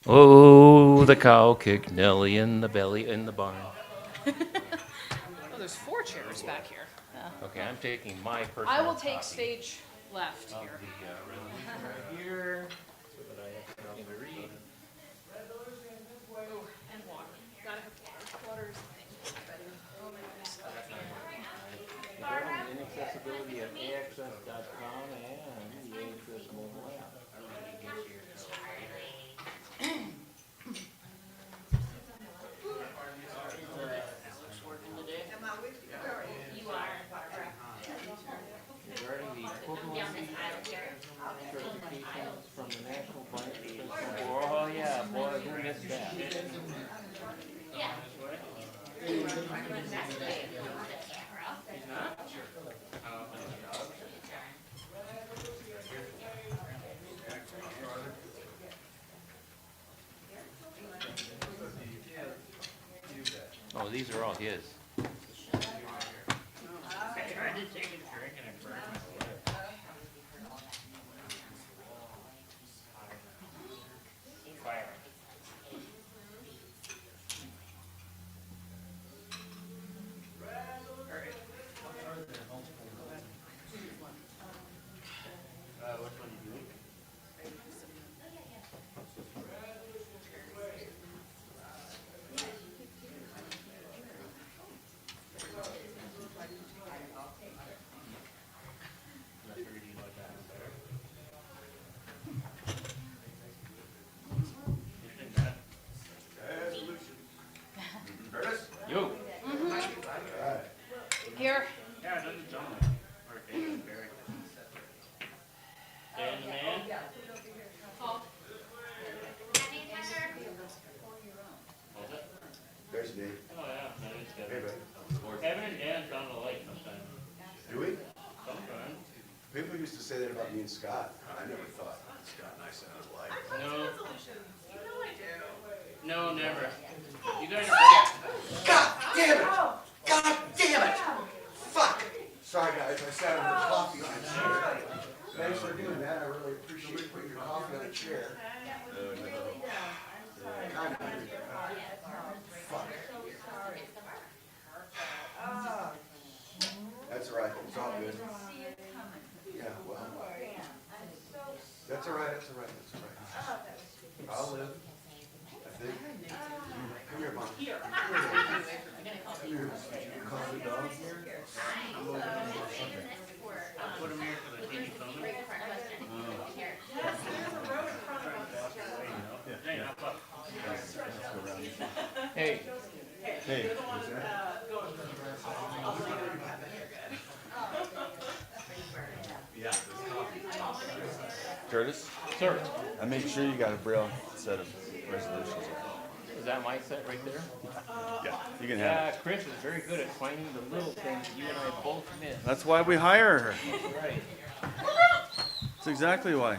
Oh, the cow kicked Nelly in the belly in the barn. Oh, there's 4 chairs back here. Okay, I'm taking my personal I will take copy stage left of here. the resolution right here, so that I have something to read. Oh, and water. Gotta have water. Water is the thing. Oh my goodness. Regarding the inaccessibility of AXS.com and the AXS mobile app. Regarding the equivalency certifications from the National Blind Professional Board. Oh yeah, boy, who missed that? Oh, these are all his. Yo. Here. There's Dave. Oh, yeah, no, it's good. Hey, buddy. Kevin and Dan sound alike sometimes. Do we? Sometimes. People used to say that about me and Scott. I never thought Scott and I sounded alike. No. No, never. You guys are God damn it! God damn it! Fuck! Sorry guys, I sat over coffee on a chair. Thanks for doing that. I really appreciate putting your coffee on a chair. God, fuck. That's all right. It's all good. Yeah, well. That's all right. That's all right. That's all right. I'll live. I think. Come here, Mom. Come here. Coffee dog here. put them here for the TV filming. Hey, hop up. Hey. Hey, Curtis, Sir, I made sure you got a braille set of resolutions. is that my set right there? Yeah, you can have Yeah, it. Chris is very good at finding the little things that you and I both miss. That's why we hire her. Right. That's exactly why.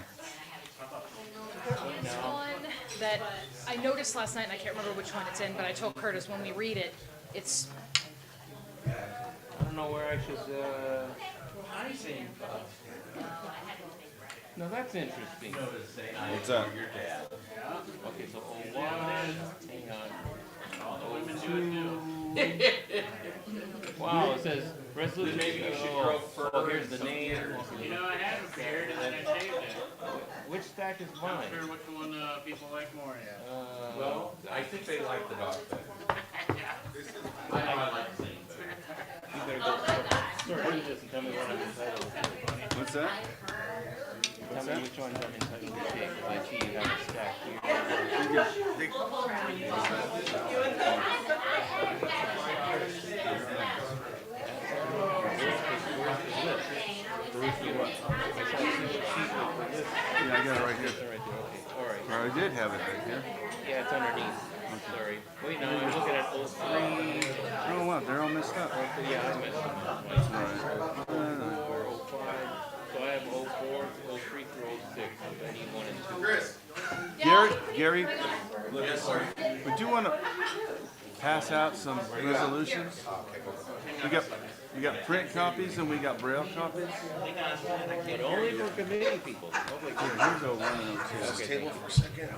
It's one that I noticed last night, and I can't remember which one it's in, but I told Curtis when we read it, it's, I don't know where I should, no, that's interesting. What's that? Okay, so 01, hang on. Wow, it says resolution. Maybe you should grow fur. Oh, here's the name. You know, I had a beard and then I shaved it. Which stack is I'm mine? not sure which one people like more, yeah. Well, I think they like the dog better. I know I like the same better. You better go sort through this and tell me what I'm entitled to. What's that? Tell me which ones I'm entitled to take, because I see you have a stack here. Yeah, I got it right here. Right there, okay, all right. Or I did have it right here. Yeah, it's underneath. Sorry. Wait, no, I'm looking at 03. Oh, wow, they're all messed up. Yeah, I missed them. All right. 04, 05. So I have 04, 03 through 06. I need 1 and 2. Gary, would you want to pass out some resolutions? We got We got print copies and we got braille copies. But only for committee people. Public Here, here's a 1 and a 2. Just table for a second.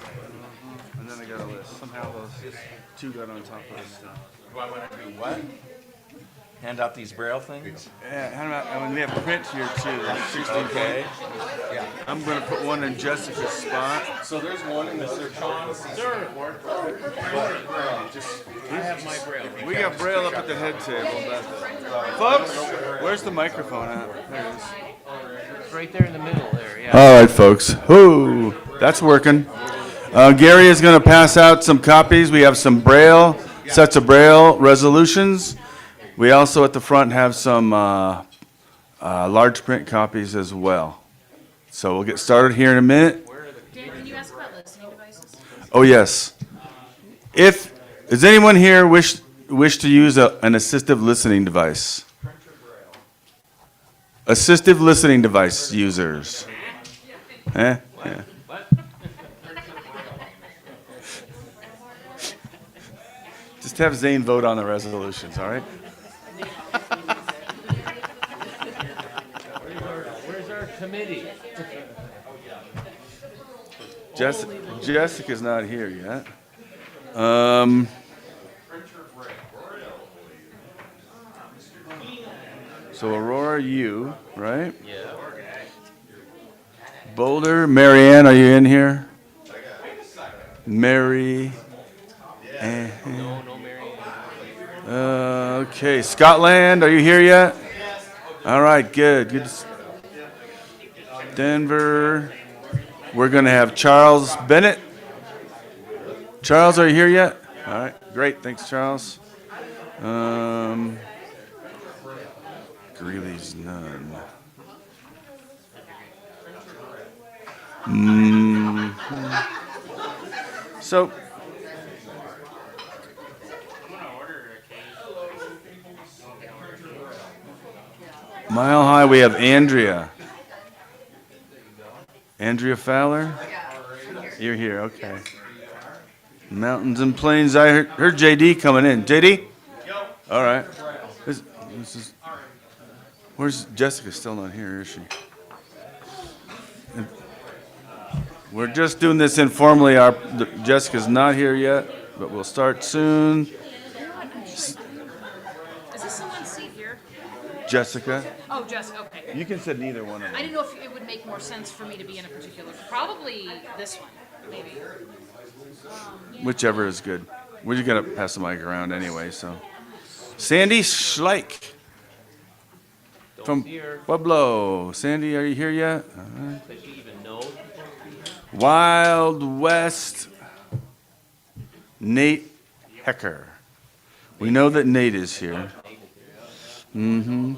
And then I got a list. Somehow those two got on top of this stuff. Do I wanna do what? Hand out these braille things? Yeah, how about, I mean, we have print here too. There's 16 Okay. Yeah. I'm gonna put one in Jessica's spot. So there's one in the Sean. Sir, I have my braille. We got braille up at the head table. But, folks, where's the microphone at? There it is. It's right there in the middle there, yeah. All right, folks. Whoo, that's working. Gary is going to pass out some copies. We have some braille, sets of braille resolutions. We also at the front have some large print copies as well. So we'll get started here in a minute. Dan, can you ask about listening devices? Oh, yes. Does anyone here wish to use an assistive listening device? Assistive listening device users. Eh? Yeah. Just have Zane vote on the resolutions, all right? Where's our committee? Jessica's not here yet. So Aurora, you, right? Yeah. Boulder, Marianne, are you in here? Mary. No, Mary. Okay, Scotland, are you here yet? All right, good. Good. Denver. We're going to have Charles Bennett. Charles, are you here yet? All right, great. Thanks, Charles. Greeley's none. So, Mile High, we have Andrea. Andrea Fowler? You're here, okay. Mountains and Plains, I heard JD coming in. JD? All right. This is, where's Jessica? Still not here, is she? We're just doing this informally. Jessica's not here yet, but we'll start soon. Is this someone's seat here? Jessica? Oh, Jessica, okay. You can sit in either one of them. I didn't know if it would make more sense for me to be in a particular, probably this one, maybe. Whichever is good. We're just gonna pass the mic around anyway, so. Sandy Schleich from Pueblo. Sandy, are you here yet? All right. Does she even know? Wild West, Nate Hecker. We know that Nate is here. You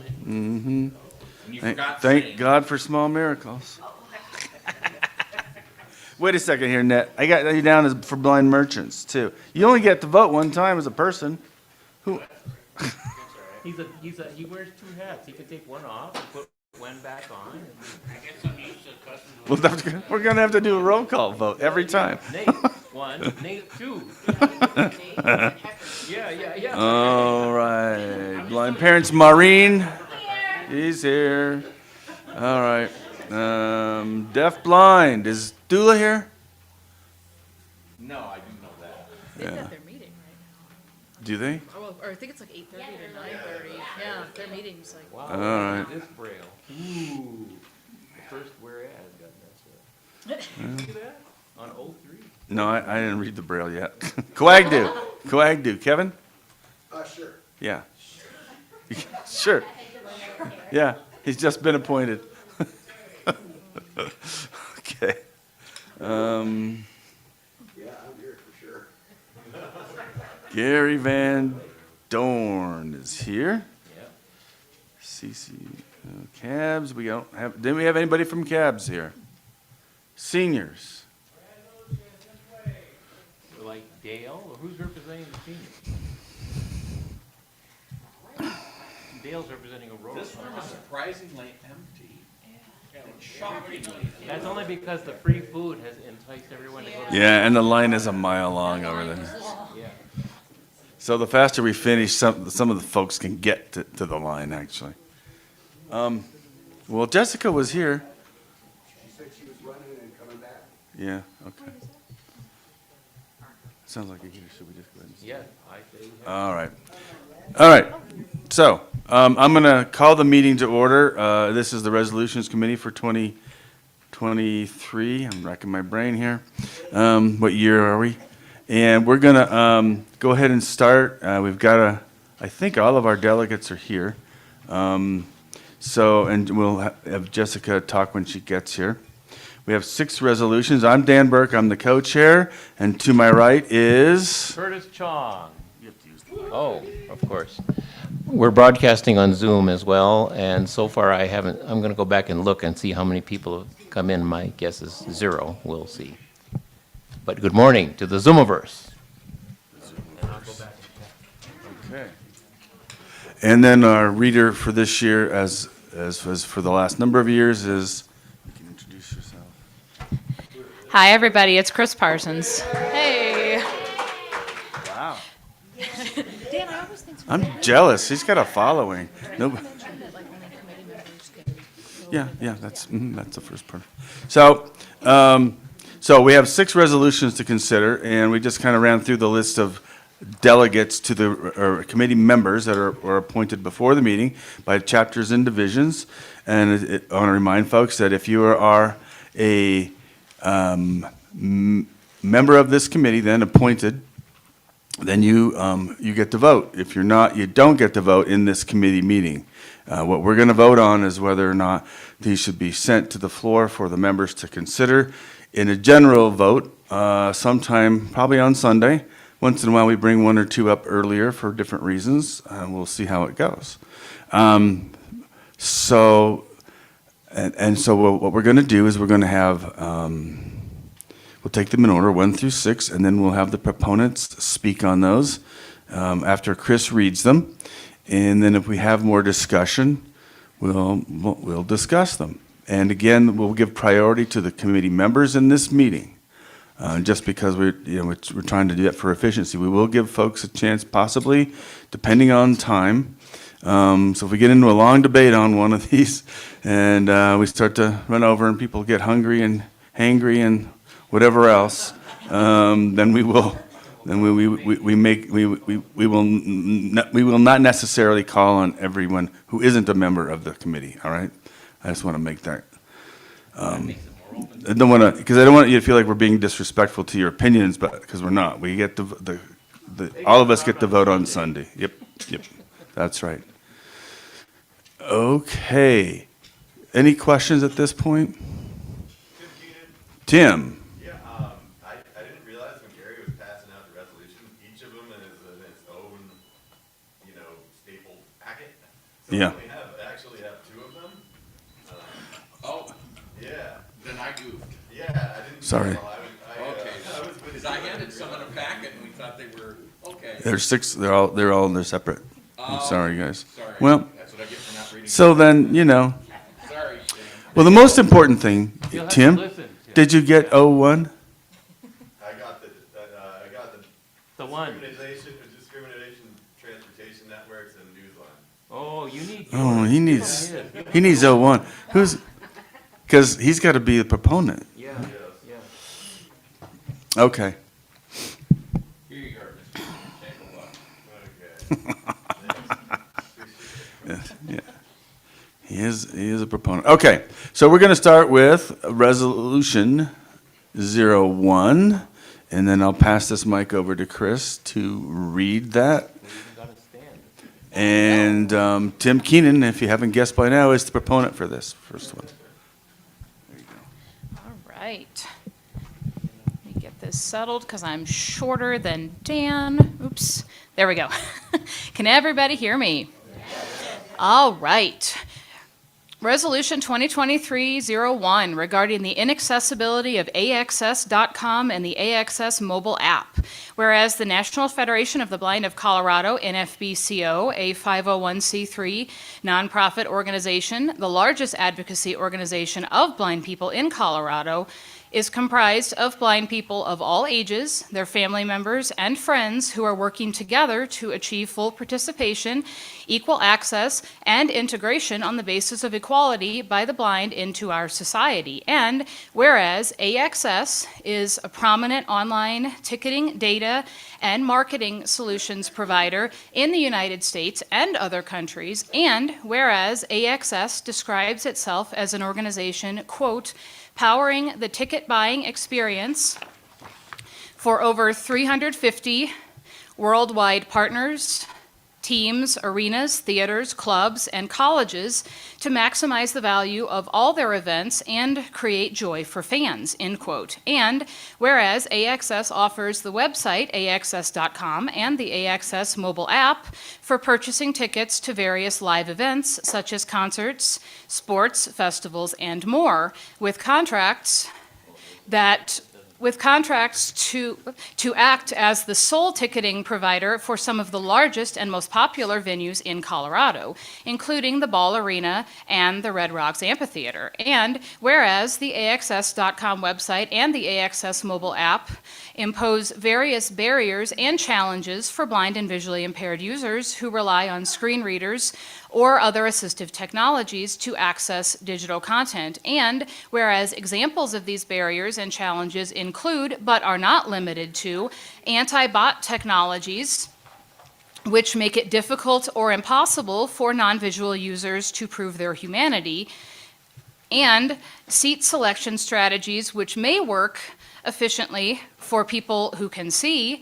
forgot Thank God for small miracles. Wait a second here, Ned. I got you down as for blind merchants too. You only get to vote one time as a person. Who? He wears two hats. He could take one off and put one back on. I guess I'm used to customer. Well, we're gonna have to do a roll call vote every time. Nate, one. Nate, two. Yeah. All right. Blind parents, Maureen. He's here. All right. Deaf blind. Is Dula here? No, I do know that. They've Yeah. got their meeting right Do they? now. Oh, or I think it's like 8:30 to 9:30. Yeah, their meeting's like. Wow. All right. This braille. Ooh. The first whereas got messed up. See that? On 03. No, I didn't read the braille yet. Coagdu. Kevin? Sure. Yeah. Sure. Yeah, he's just been appointed. Okay. Yeah, I'm here for sure. Gary Van Dorn is here. Yep. CC Cabs. Didn't we have anybody from Cabs here? Seniors. Like Dale, or who's representing the seniors? Dale's representing Aurora. This room is surprisingly empty. Shockingly. That's only because the free food has enticed everyone to go to. Yeah, and the line is a mile long over there. Yeah. So the faster we finish, some of the folks can get to the line, actually. Well, Jessica was here. She said she was running and coming back. Yeah, okay. Sounds like a heater. Should we just go ahead and? Yeah, I say. All right. All right. So, I'm going to call the meeting to order. This is the Resolutions Committee for 2023. I'm racking my brain here. What year are we? And we're going to go ahead and start. We've got I think all of our delegates are here. And we'll have Jessica talk when she gets here. We have 6 resolutions. I'm Dan Burke. I'm the co-chair. And to my right is... Curtis Chong. Oh, of course. We're broadcasting on Zoom as well, and so far I'm going to go back and look and see how many people have come in. My guess is 0. We'll see. But good morning to the Zoomiverse. Okay. And then our reader for this year, as was for the last number of years, is... You can introduce yourself. Hi, everybody. It's Chris Parsons. Hey. Wow. Dan, I always think I'm jealous. He's got a following. Nobody. Yeah, that's the first part. So we have 6 resolutions to consider, and we just kind of ran through the list of delegates to or committee members that are appointed before the meeting by chapters and divisions. And I want to remind folks that if you are a member of this committee, then appointed, then you get to vote. If you're not, you don't get to vote in this committee meeting. What we're going to vote on is whether or not these should be sent to the floor for the members to consider in a general vote sometime, probably on Sunday. Once in a while, we bring 1 or 2 up earlier for different reasons. We'll see how it goes. So what we're going to do is we're going to have... We'll take them in order, 1 through 6, and then we'll have the proponents speak on those after Chris reads them. And then if we have more discussion, we'll discuss them. And again, we'll give priority to the committee members in this meeting, just because we're trying to do that for efficiency. We will give folks a chance, possibly, depending on time. So if we get into a long debate on one of these, and we start to run over, and people get hungry and hangry and whatever else, then we will not necessarily call on everyone who isn't a member of the committee. All right, I just want to make that. I don't want to, because I don't want you to feel like we're being disrespectful to your opinions, but because we're not. We get all of us get to vote on Sunday. Yep, that's right. Okay, any questions at this point? Tim. I didn't realize when Gary was passing out the resolution, each of them is in its own, stapled packet. So Yeah. we actually have 2 of them. Oh, Yeah, then I goofed. yeah, I didn't. Sorry. Well, Okay, I was with because I handed someone a packet and we thought they were, okay. There's 6. They're separate. I'm sorry, guys. Sorry. Well, That's what I get for not reading. so then Sorry. Well, the most important thing, Tim, did you get 01? I got the The one. discrimination transportation networks and Newsline. Oh, you need. Oh, he needs 01. Because he's got to be the proponent. Yeah. Okay. Here you go, Mr. Take a look. Okay. Yeah. He is a proponent. Okay, so we're going to start with Resolution 01, and then I'll pass this mic over to Chris to read that. And Tim Keenan, if you haven't guessed by now, is the proponent for this first one. There you go. All right. Let me get this settled because I'm shorter than Dan. Oops. There we go. Can everybody hear me? All right. Resolution 2023-01 regarding the inaccessibility of AXS.com and the AXS mobile app. Whereas the National Federation of the Blind of Colorado, NFBCO, a 501c3 nonprofit organization, the largest advocacy organization of blind people in Colorado, is comprised of blind people of all ages, their family members, and friends who are working together to achieve full participation, equal access, and integration on the basis of equality by the blind into our society. And whereas AXS is a prominent online ticketing, data, and marketing solutions provider in the United States and other countries, and whereas AXS describes itself as an organization, quote, powering the ticket buying experience for over 350 worldwide partners, teams, arenas, theaters, clubs, and colleges to maximize the value of all their events and create joy for fans, end quote. And whereas AXS offers the website axs.com and the AXS mobile app for purchasing tickets to various live events such as concerts, sports, festivals, and more, with contracts to act as the sole ticketing provider for some of the largest and most popular venues in Colorado, including the Ball Arena and the Red Rocks Amphitheater. And whereas the AXS.com website and the AXS mobile app impose various barriers and challenges for blind and visually impaired users who rely on screen readers or other assistive technologies to access digital content. And whereas examples of these barriers and challenges include, but are not limited to, anti-bot technologies, which make it difficult or impossible for non-visual users to prove their humanity, and seat selection strategies which may work efficiently for people who can see,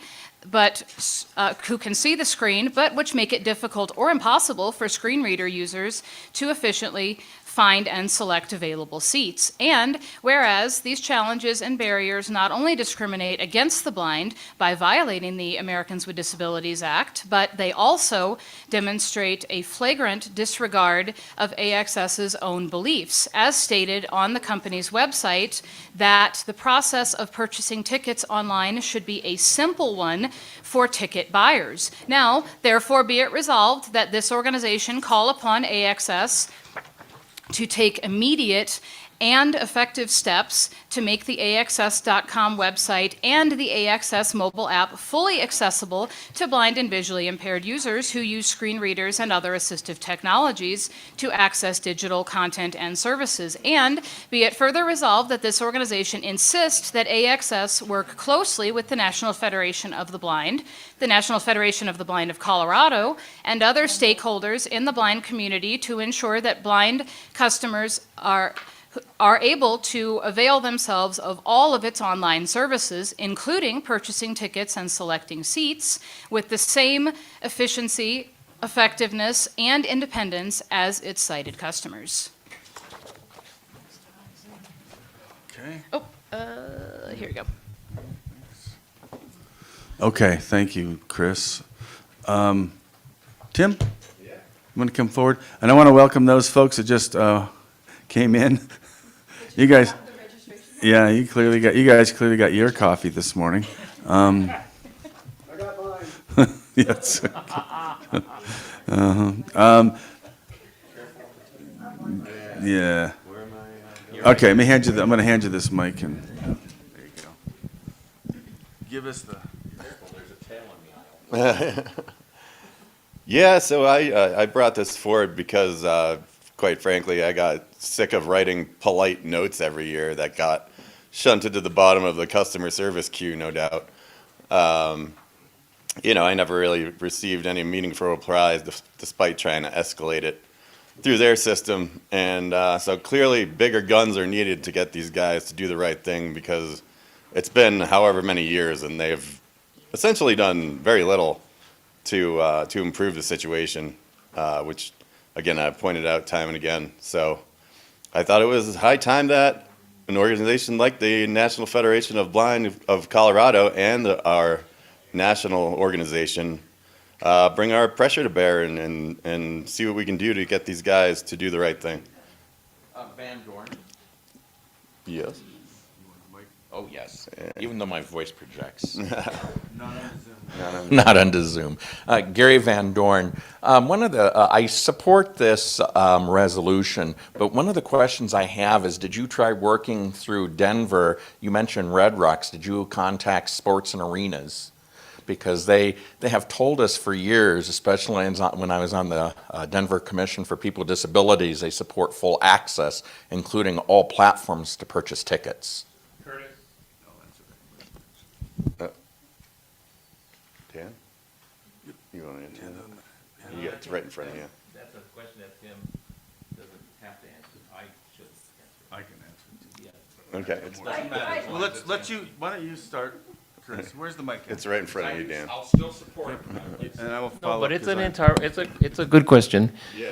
who can see the screen, but which make it difficult or impossible for screen reader users to efficiently find and select available seats. And whereas these challenges and barriers not only discriminate against the blind by violating the Americans with Disabilities Act, but they also demonstrate a flagrant disregard of AXS's own beliefs, as stated on the company's website, that the process of purchasing tickets online should be a simple one for ticket buyers. Now, therefore, be it resolved that this organization call upon AXS to take immediate and effective steps to make the AXS.com website and the AXS mobile app fully accessible to blind and visually impaired users who use screen readers and other assistive technologies to access digital content and services. And be it further resolved that this organization insists that AXS work closely with the National Federation of the Blind, the National Federation of the Blind of Colorado, and other stakeholders in the blind community to ensure that blind customers are able to avail themselves of all of its online services, including purchasing tickets and selecting seats, with the same efficiency, effectiveness, and independence as its cited customers. Okay. Here we go. Okay, thank you, Chris. Tim? You want to come forward? And I want to welcome those folks that just came in. You guys, yeah, you guys clearly got your coffee this morning. I got mine. Yes. Yeah. Okay, I'm going to hand you this mic and there you go. Give us the. Yeah, so I brought this forward because, quite frankly, I got sick of writing polite notes every year that got shunted to the bottom of the customer service queue, no doubt. I never really received any meaningful replies despite trying to escalate it through their system. And so clearly bigger guns are needed to get these guys to do the right thing, because it's been however many years and they've essentially done very little to improve the situation, which, again, I've pointed out time and again. So I thought it was high time that an organization like the National Federation of Blind of Colorado and our national organization bring our pressure to bear and see what we can do to get these guys to do the right thing. Van Dorn. Yes. Oh, yes, even though my voice projects. Not on Zoom. Not onto Zoom. Gary Van Dorn, I support this resolution, but one of the questions I have is, did you try working through Denver? You mentioned Red Rocks. Did you contact Sports and Arenas? Because they have told us for years, especially when I was on the Denver Commission for People with Disabilities, they support full access, including all platforms to purchase tickets. Curtis? Dan? You want to answer that? Yeah, it's right in front of you. That's a question that Tim doesn't have to answer. I should answer. I can answer. Okay, it's, Well, let's you, why don't you start, Chris? Where's the mic? it's right in front of you, Dan. I'll still support it. And I will No, follow. but it's 'cause an I- entire, it's a good question. Yeah,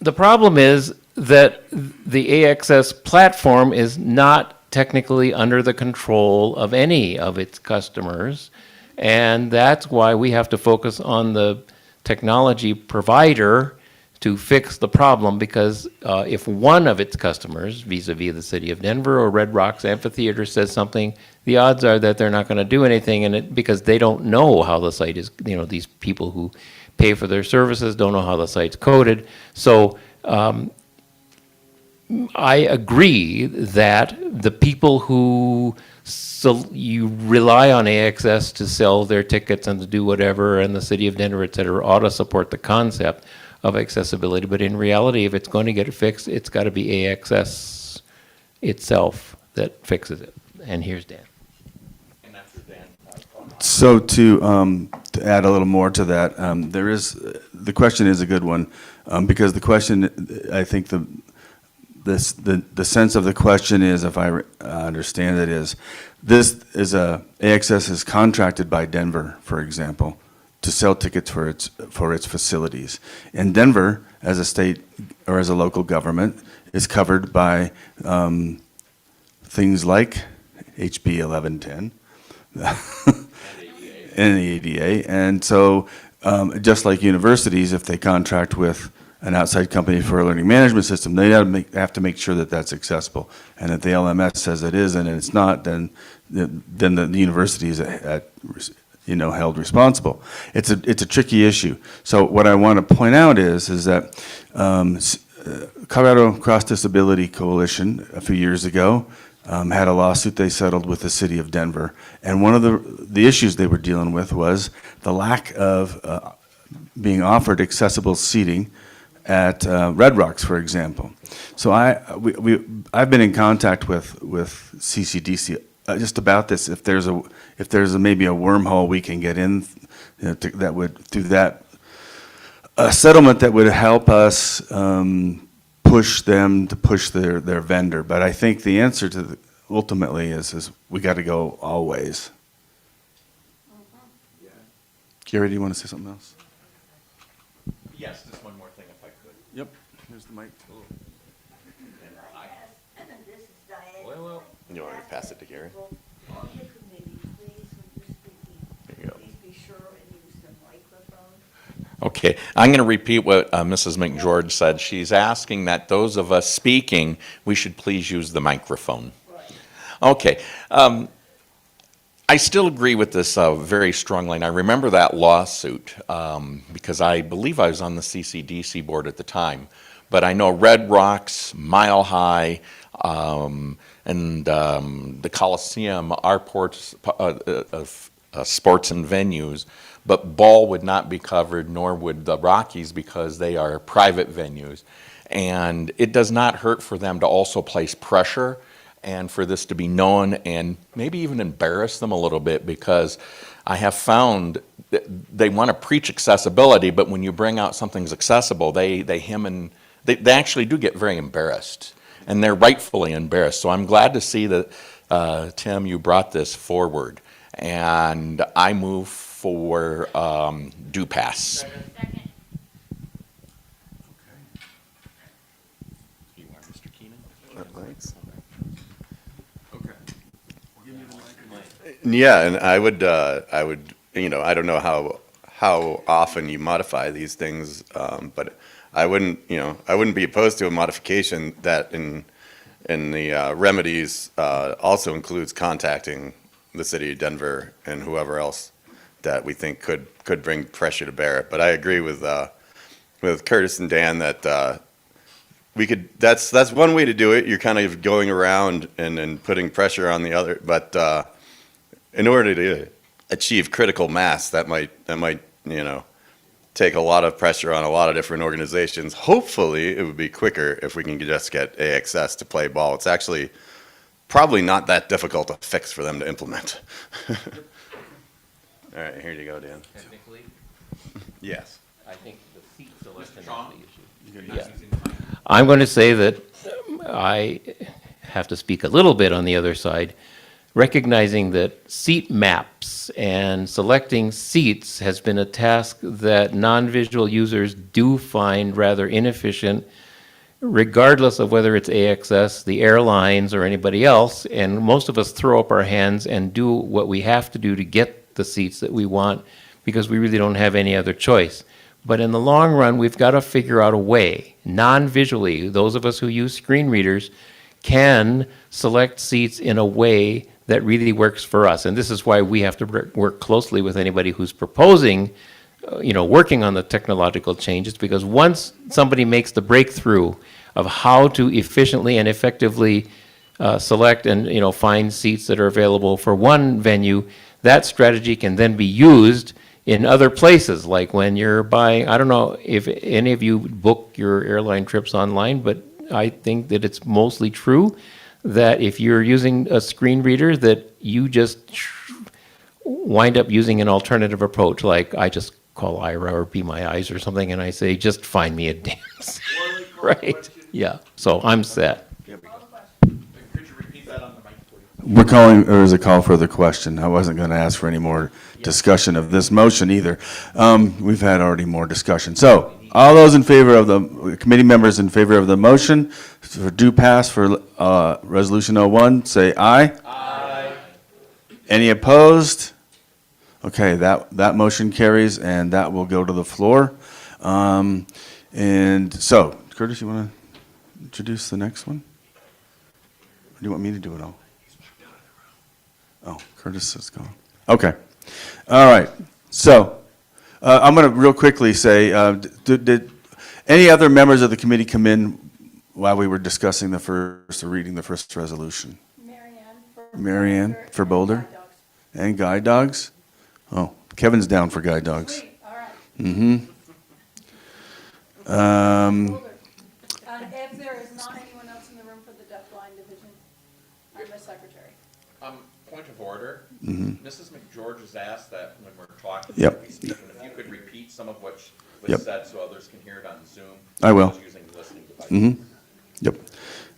The problem is that the AXS platform is not technically under the control of any of its customers. And that's why we have to focus on the technology provider to fix the problem, because if one of its customers, vis-à-vis the city of Denver or Red Rocks Amphitheater, says something, the odds are that they're not going to do anything in it, because they don't know how the site is, these people who pay for their services don't know how the site's coded. So I agree that the people who you rely on AXS to sell their tickets and to do whatever, and the city of Denver, et cetera, ought to support the concept of accessibility. But in reality, if it's going to get it fixed, it's got to be AXS itself that fixes it. And here's Dan. And after Dan, So to add a little more to that, the question is a good one, because the question, I think the sense of the question is, if I understand it, is this is AXS is contracted by Denver, for example, to sell tickets for its facilities. And Denver, as a state or as a local government, is covered by things like HB 1110 and the ADA. And so, just like universities, if they contract with an outside company for a learning management system, they have to make sure that that's accessible. And if the LMS says it is and it's not, then the university is held responsible. It's a tricky issue. So what I want to point out is that Colorado Cross Disability Coalition a few years ago had a lawsuit they settled with the city of Denver, and one of the issues they were dealing with was the lack of being offered accessible seating at Red Rocks, for example. So I've been in contact with CCDC just about this. If there's maybe a wormhole we can get in, that would through that a settlement that would help us push them to push their vendor. But I think the answer to ultimately is we got to go all ways. Gary, do you want to say something else? yes, just one more thing if I could. Yep. Here's the mic. This is Diane. Well, You want me to pass it to Gary? On your committee, please, when you're speaking, There you go. please be sure and use the microphone. Okay, I'm going to repeat what Mrs. McGeorge said. She's asking that those of us speaking, we should please use the microphone. Okay. I still agree with this very strongly, and I remember that lawsuit because I believe I was on the CCDC board at the time. But I know Red Rocks, Mile High, and the Coliseum are sports and venues, but Ball would not be covered, nor would the Rockies, because they are private venues. And it does not hurt for them to also place pressure and for this to be known and maybe even embarrass them a little bit, because I have found that they want to preach accessibility, but when you bring out something's accessible, they hem and they actually do get very embarrassed, and they're rightfully embarrassed. So I'm glad to see that, Tim, you brought this forward, and I move for due pass. You are Mr. Keenan? Thanks. Okay. Yeah, and I would, I don't know how often you modify these things, but I wouldn't be opposed to a modification that And the remedies also includes contacting the city of Denver and whoever else that we think could bring pressure to bear. But I agree with Curtis and Dan that we could. That's one way to do it. You're kind of going around and putting pressure on the other. But in order to achieve critical mass, that might take a lot of pressure on a lot of different organizations. Hopefully, it would be quicker if we can just get AXS to play ball. It's actually probably not that difficult to fix for them to implement. All right, here you go, Dan. Technically, Yes. I think the seat selection is the issue. Yeah. I'm going to say that I have to speak a little bit on the other side, recognizing that seat maps and selecting seats has been a task that non-visual users do find rather inefficient, regardless of whether it's AXS, the airlines, or anybody else. And most of us throw up our hands and do what we have to do to get the seats that we want because we really don't have any other choice. But in the long run, we've got to figure out a way, non-visually, those of us who use screen readers can select seats in a way that really works for us. And this is why we have to work closely with anybody who's proposing, working on the technological changes, because once somebody makes the breakthrough of how to efficiently and effectively select and, find seats that are available for one venue, that strategy can then be used in other places, like when you're buying, I don't know if any of you book your airline trips online, but I think that it's mostly true that if you're using a screen reader, that you just wind up using an alternative approach. Like I just call Ira or Be My Eyes or something, and I say, just find me a dance. Right? Yeah. So I'm set. Could you repeat that on the mic, please? We're calling, or is a call for the question. I wasn't going to ask for any more discussion of this motion either. We've had already more discussion. So, all those in favor of the, committee members in favor of the motion for due pass for Resolution 01, say aye. Aye. Any opposed? Okay, that motion carries, and that will go to the floor. And so, Curtis, you want to introduce the next one? Or do you want me to do it all? Oh, Curtis is gone. Okay. All right. So, I'm going to real quickly say, did any other members of the committee come in while we were discussing the first, or reading the first resolution? Marianne for Boulder? And guide dogs? Oh, Kevin's down for guide dogs. All right. Mm-hmm. If there is not anyone else in the room for the deafblind division, I'm the secretary. Point of order. Mm-hmm. Mrs. McGeorge has asked that when we're talking, Yep. if you could repeat some of what Yep. was said so others can hear it on Zoom. I will. Using the listening device. Mm-hmm. Yep.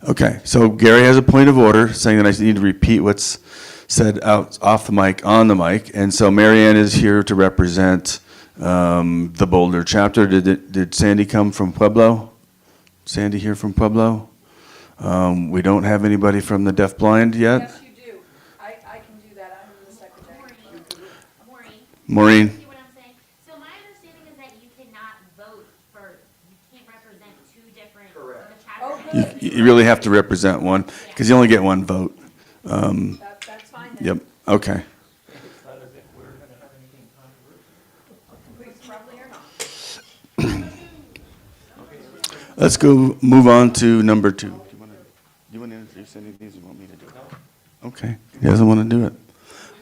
Okay, so Gary has a point of order saying that I need to repeat what's said out off the mic, on the mic. And so Marianne is here to represent the Boulder chapter. Did Sandy come from Pueblo? Sandy here from Pueblo? We don't have anybody from the deafblind yet? Yes, you do. I can do that. I'm the secretary. Maureen? See what I'm saying? So my understanding is that you cannot vote for, you can't represent two different. Correct. You really have to represent one, because you only get one vote. That's fine then. Yep, okay. We probably are not. Let's go, move on to number 2. Do you want to introduce any of these, or you want me to do it? Okay, he doesn't want to do it.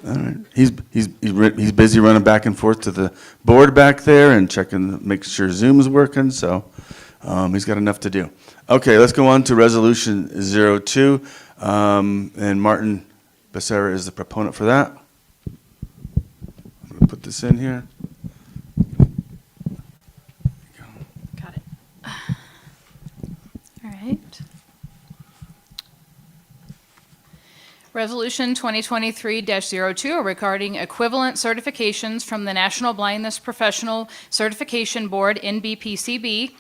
All right, he's busy running back and forth to the board back there and checking, making sure Zoom's working, so he's got enough to do. Okay, let's go on to Resolution 02, and Martin Becerra is the proponent for that. I'm going to put this in here. Got it. All right. Resolution 2023-02 regarding equivalent certifications from the National Blindness Professional Certification Board, NBPCB,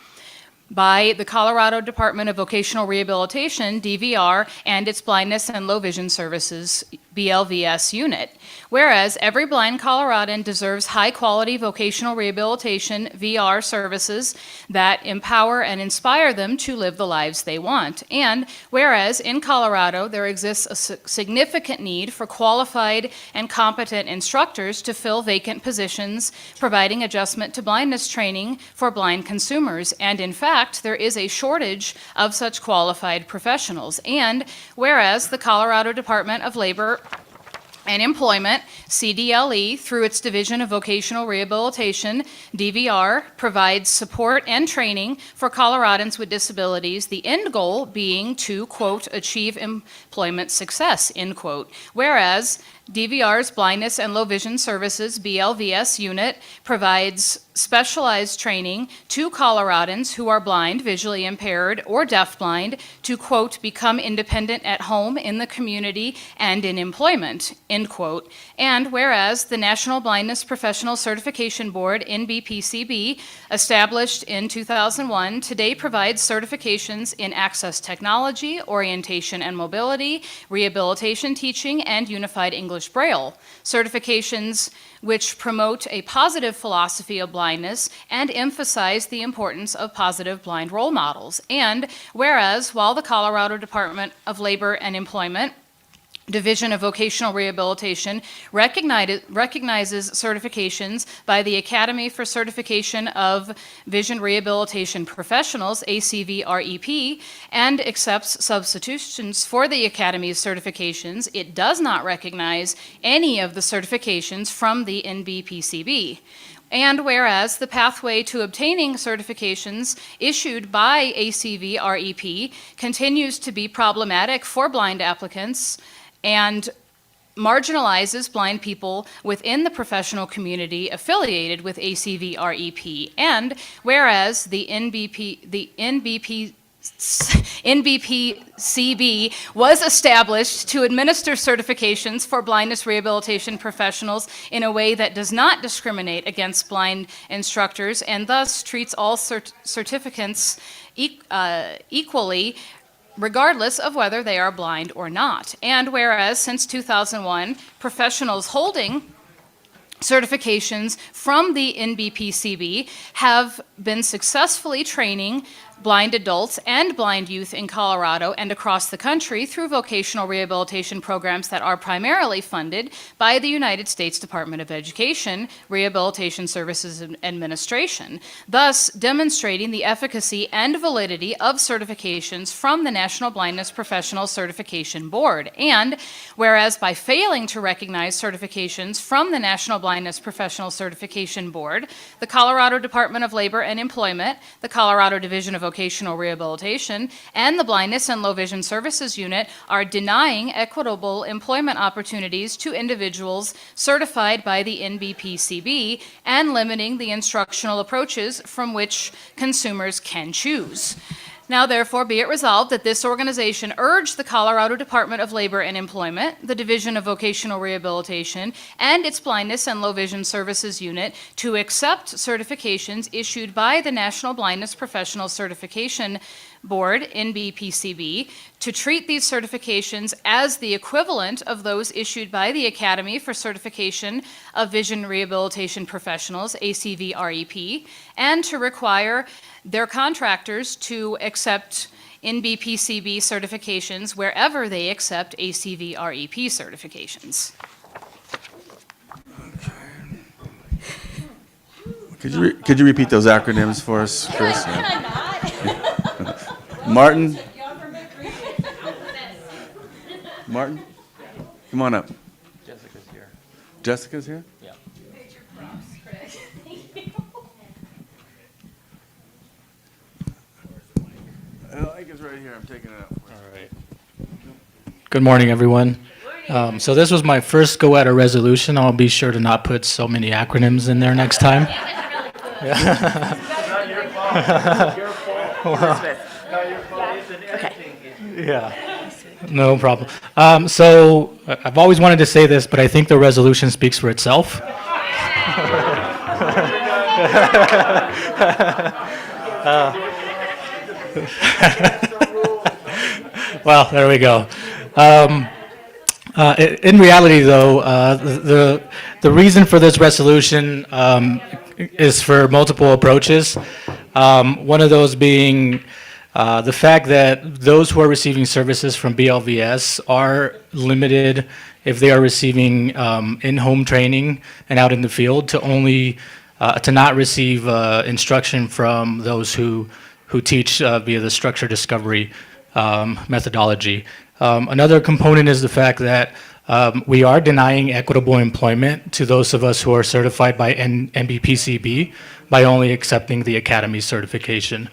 by the Colorado Department of Vocational Rehabilitation, DVR, and its Blindness and Low Vision Services, BLVS unit. Whereas every blind Coloradan deserves high-quality vocational rehabilitation VR services that empower and inspire them to live the lives they want. And whereas in Colorado, there exists a significant need for qualified and competent instructors to fill vacant positions, providing adjustment to blindness training for blind consumers. And in fact, there is a shortage of such qualified professionals. And whereas the Colorado Department of Labor and Employment, CDLE, through its Division of Vocational Rehabilitation, DVR, provides support and training for Coloradans with disabilities, the end goal being to, quote, achieve employment success, end quote. Whereas DVR's Blindness and Low Vision Services, BLVS unit, provides specialized training to Coloradans who are blind, visually impaired, or deafblind to, quote, become independent at home, in the community, and in employment, end quote. And whereas the National Blindness Professional Certification Board, NBPCB, established in 2001, today provides certifications in access technology, orientation and mobility, rehabilitation teaching, and unified English Braille. Certifications which promote a positive philosophy of blindness and emphasize the importance of positive blind role models. And whereas, while the Colorado Department of Labor and Employment Division of Vocational Rehabilitation recognizes certifications by the Academy for Certification of Vision Rehabilitation Professionals, ACVREP, and accepts substitutions for the Academy's certifications, it does not recognize any of the certifications from the NBPCB. And whereas the pathway to obtaining certifications issued by ACVREP continues to be problematic for blind applicants and marginalizes blind people within the professional community affiliated with ACVREP. And whereas the NBPCB was established to administer certifications for blindness rehabilitation professionals in a way that does not discriminate against blind instructors and thus treats all certificants equally, regardless of whether they are blind or not. And whereas since 2001, professionals holding certifications from the NBPCB have been successfully training blind adults and blind youth in Colorado and across the country through vocational rehabilitation programs that are primarily funded by the United States Department of Education Rehabilitation Services Administration, thus demonstrating the efficacy and validity of certifications from the National Blindness Professional Certification Board. And whereas by failing to recognize certifications from the National Blindness Professional Certification Board, the Colorado Department of Labor and Employment, the Colorado Division of Vocational Rehabilitation, and the Blindness and Low Vision Services Unit are denying equitable employment opportunities to individuals certified by the NBPCB and limiting the instructional approaches from which consumers can choose. Now, therefore, be it resolved that this organization urge the Colorado Department of Labor and Employment, the Division of Vocational Rehabilitation, and its Blindness and Low Vision Services Unit to accept certifications issued by the National Blindness Professional Certification Board, NBPCB, to treat these certifications as the equivalent of those issued by the Academy for Certification of Vision Rehabilitation Professionals, ACVREP, and to require their contractors to accept NBPCB certifications wherever they accept ACVREP certifications. Could you repeat those acronyms for us, Chris? Martin? Martin? Come on up. Jessica's here. Jessica's here? Yeah. I guess right here. I'm taking it out. All right. Good morning, everyone. So this was my first go at a resolution. I'll be sure to not put so many acronyms in there next time. Yeah, no problem. So I've always wanted to say this, but I think the resolution speaks for itself. Well, there we go. In reality, though, the reason for this resolution is for multiple approaches. One of those being the fact that those who are receiving services from BLVS are limited if they are receiving in-home training and out in the field to not receive instruction from those who teach via the structure discovery methodology. Another component is the fact that we are denying equitable employment to those of us who are certified by NBPCB by only accepting the academy certification.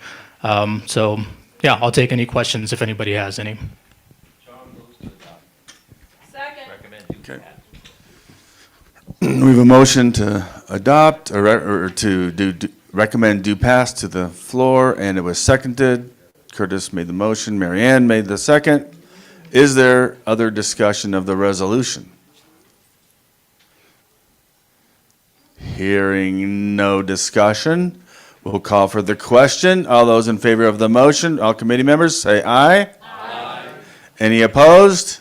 So, yeah, I'll take any questions if anybody has any. Second. Okay. We have a motion to adopt or to recommend do pass to the floor, and it was seconded. Curtis made the motion, Mary Ann made the second. Is there other discussion of the resolution? Hearing no discussion, we'll call for the question. All those in favor of the motion, all committee members, say aye. Aye. Any opposed?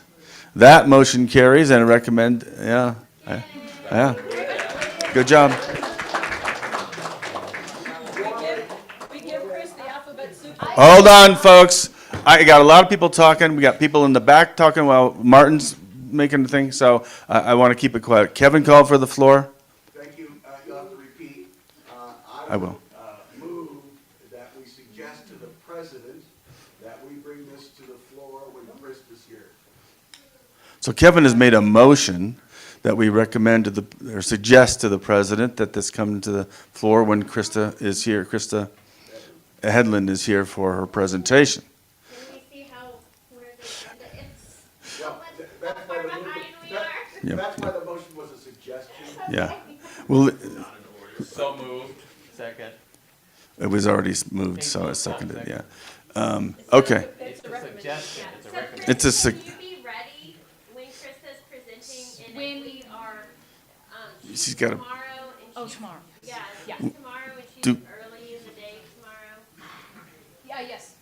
That motion carries, and I recommend, yeah. Good job. We give Chris the alphabet soup. Hold on, folks. I got a lot of people talking. We got people in the back talking while Martin's making the thing, so I want to keep it quiet. Kevin called for the floor. Thank you. You'll have to repeat. I will. Move that we suggest to the president that we bring this to the floor when Chris is here. So Kevin has made a motion that we recommend to or suggest to the president that this come to the floor when Krista is here. Krista Hedlund is here for her presentation. Can we see where the agenda is? Well, that's why Far the behind motion- we are. Yeah. That's why the motion was a suggestion. Yeah. Well, So moved. Second. it was already moved, so it's seconded, yeah. Okay. It's the recommendation. Suggestion, it's a So recommendation. It's a Chris, sug- will you be ready when Krista's presenting and When- if we are, She's got a- tomorrow and Oh, she's, tomorrow. yeah, Yeah. tomorrow and she's Do- early in the day tomorrow. Yeah, yes.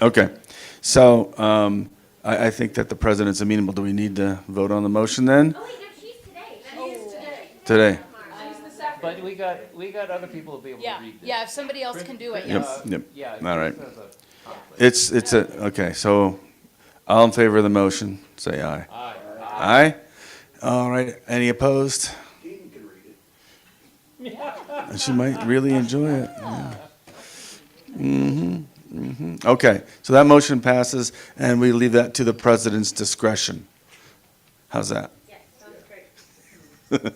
Okay. So I think that the president's amenable. Do we need to vote on the motion then? Oh, wait, no, she's today. She is today. Today? She's the second. But we got other people to be able to Yeah, read this. yeah, if somebody else can do it, Yep, yes. yep. Yeah. All right. Chris has a conflict. It's okay, so all in favor of the motion, say aye. Aye. Aye? All right, any opposed? Keaton can read it. And she might really enjoy it, yeah. Okay, so that motion passes, and we leave that to the president's discretion. How's that? Yes, sounds great. We will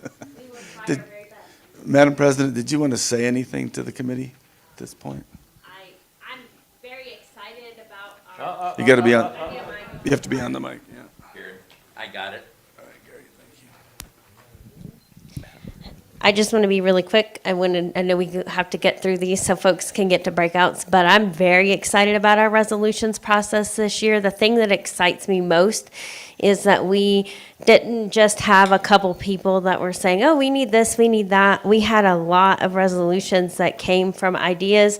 try Did- our very best. Madam President, did you want to say anything to the committee at this point? I'm very excited about our. You gotta be on, idea, Mike. you have to be on the mic, yeah. Here, I got it. All right, Gary, thank you. I just want to be really quick. I know we have to get through these so folks can get to breakouts, but I'm very excited about our resolutions process this year. The thing that excites me most is that we didn't just have a couple people that were saying, oh, we need this, we need that. We had a lot of resolutions that came from ideas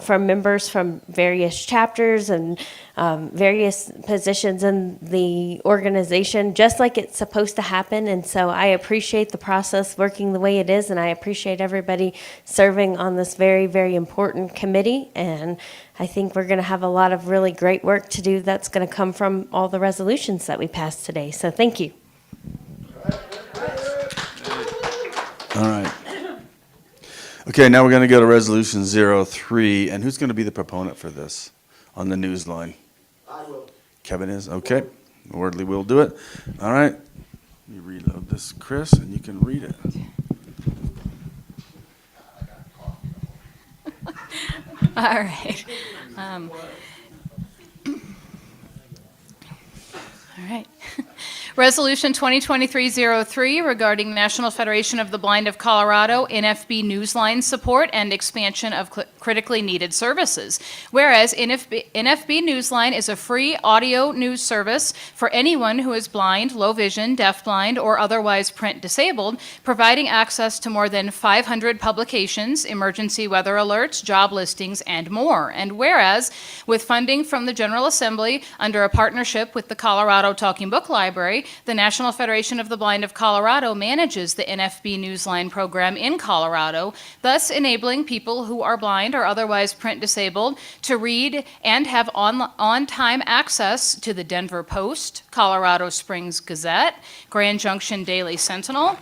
from members from various chapters and various positions in the organization, just like it's supposed to happen. And so I appreciate the process working the way it is, and I appreciate everybody serving on this very, very important committee. And I think we're going to have a lot of really great work to do that's going to come from all the resolutions that we passed today. So thank you. All right. Okay, now we're going to go to Resolution 03, and who's going to be the proponent for this on the news line? I will. Kevin is, okay. Wardley will do it. All right. You reload this, Chris, and you can read it. All right. All right. Resolution 2023-03 regarding National Federation of the Blind of Colorado NFB Newsline support and expansion of critically needed services. Whereas NFB Newsline is a free audio news service for anyone who is blind, low vision, deafblind, or otherwise print disabled, providing access to more than 500 publications, emergency weather alerts, job listings, and more. And whereas, with funding from the General Assembly under a partnership with the Colorado Talking Book Library, the National Federation of the Blind of Colorado manages the NFB Newsline program in Colorado, thus enabling people who are blind or otherwise print disabled to read and have on-time access to the Denver Post, Colorado Springs Gazette, Grand Junction Daily Sentinel,